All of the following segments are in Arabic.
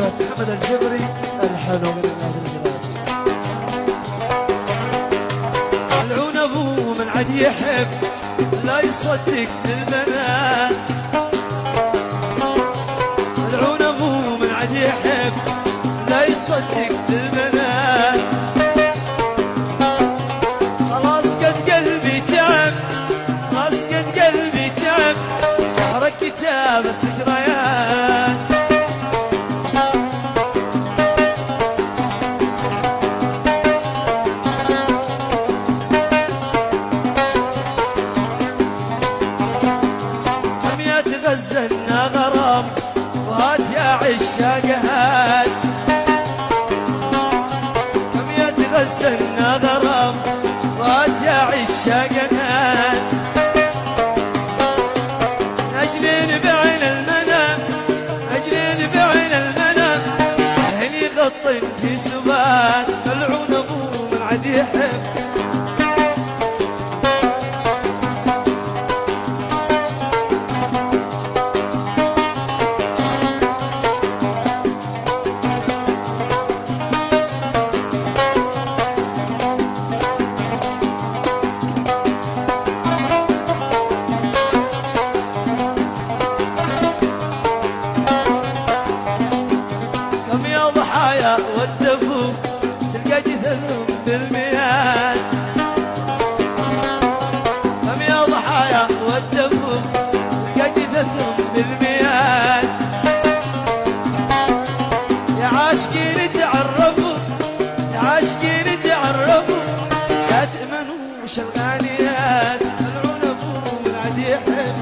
كلمة محمد الجبري الحلو من العون ابوه من عاد يحب لا يصدق للبنات، العون ابوه من عاد يحب لا يصدق للبنات. خلاص قد قلبي تعب، خلاص قد قلبي تعب، احرق كتاب الذكريات. غزلنا غرام وهات يا عشاقهات، كم يتغزلنا غرام وهات يا عشاقهات. نجلين بعين المنام، نجلين بعين المنام، اهلي غطن في سبات. ملعون ابوه من عاد يحب ضحايا والدفو تلقى جثثهم بالمئات. كم يا ضحايا والدفو تلقى جثثهم بالمئات. يا عاشقين تعرفوا، يا عاشقين تعرفوا، لا تأمنوش الغاليات. ملعون ابوه من عاد يحب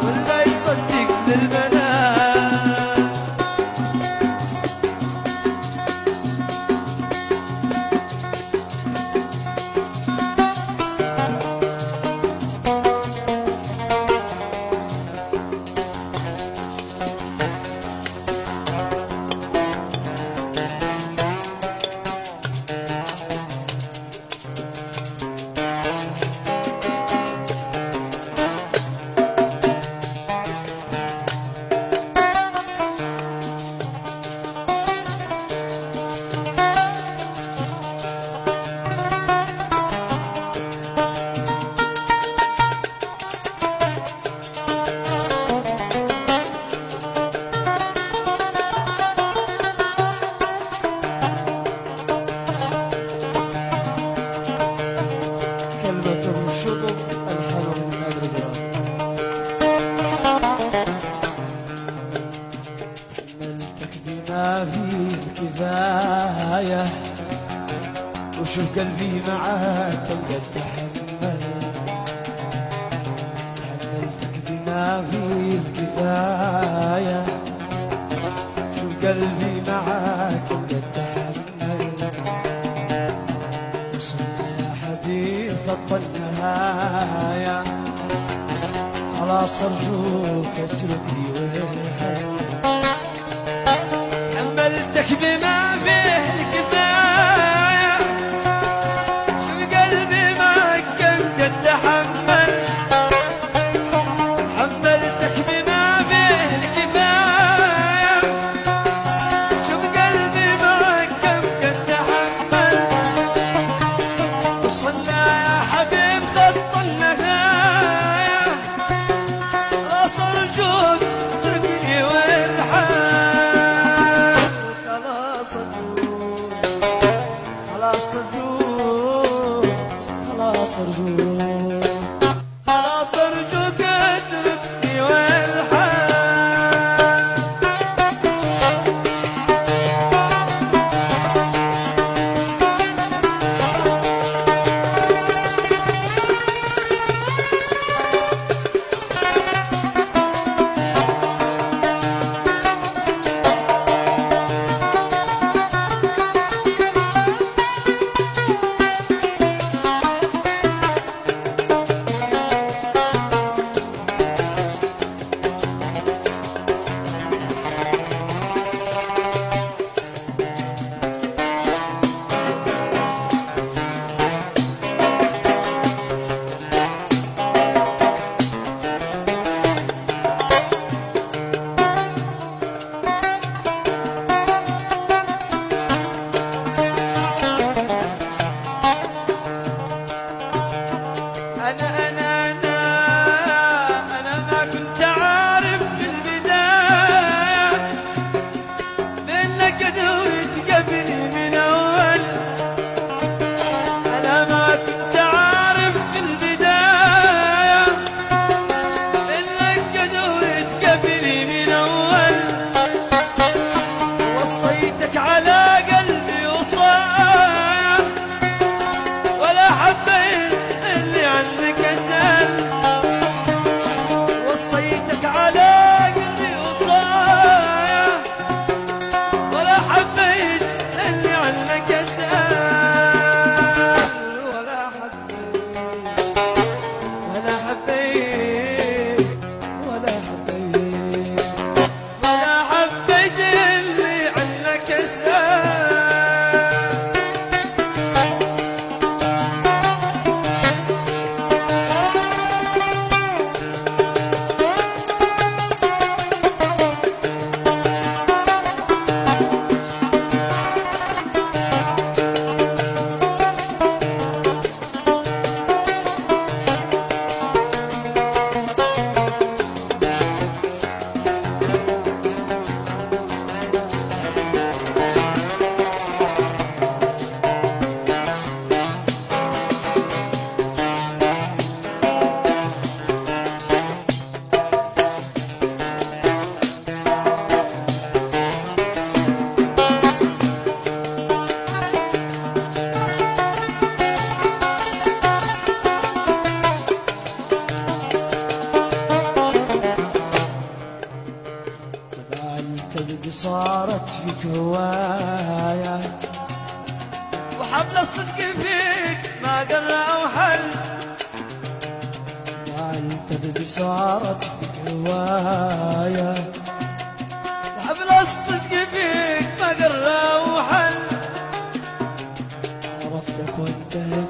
ولا يصدق للبنات. ما في كفاية وشوف قلبي معاك كم قد تحمل. تحملتك بما في الكفاية، شوف قلبي معاك كم قد تحمل. وصلنا يا حبيب خط النهاية، خلاص ارجوك اتركني والحل. حملتك بما فيه الكفاية، شوف قلبي معك كم قد تحمل. حملتك بما فيه الكفاية، شوف قلبي معك كم قد تحمل. وصلنا يا حبيب خط النهاية، خلاص ارجوك اتركني قلبي صارت فيك هواية، وحبل الصدق فيك ما قل أو حل. قلبي صارت فيك هواية، وحبل الصدق فيك ما قل أو حل. عرفتك وانتهت